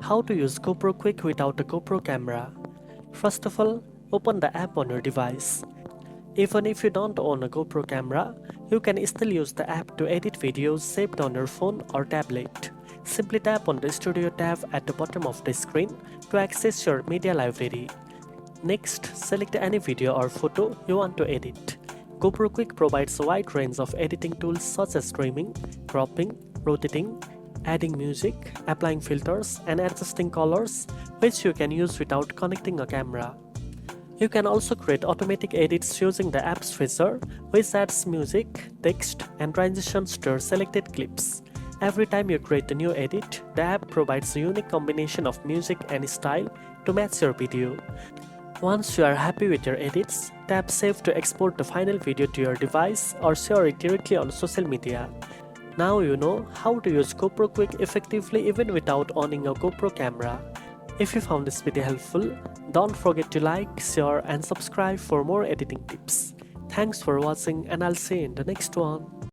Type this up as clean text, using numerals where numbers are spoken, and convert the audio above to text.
How to use GoPro Quik without a GoPro camera. First of all, open the app on your device. Even if you don't own a GoPro camera, you can still use the app to edit videos saved on your phone or tablet. Simply tap on the Studio tab at the bottom of the screen to access your media library. Next, select any video or photo you want to edit. GoPro Quik provides a wide range of editing tools such as streaming, cropping, rotating, adding music, applying filters, and adjusting colors, which you can use without connecting a camera. You can also create automatic edits using the app's feature, which adds music, text, and transitions to your selected clips. Every time you create a new edit, the app provides a unique combination of music and style to match your video. Once you are happy with your edits, tap Save to export the final video to your device or share it directly on social media. Now you know how to use GoPro Quik effectively even without owning a GoPro camera. If you found this video helpful, don't forget to like, share, and subscribe for more editing tips. Thanks for watching, and I'll see you in the next one.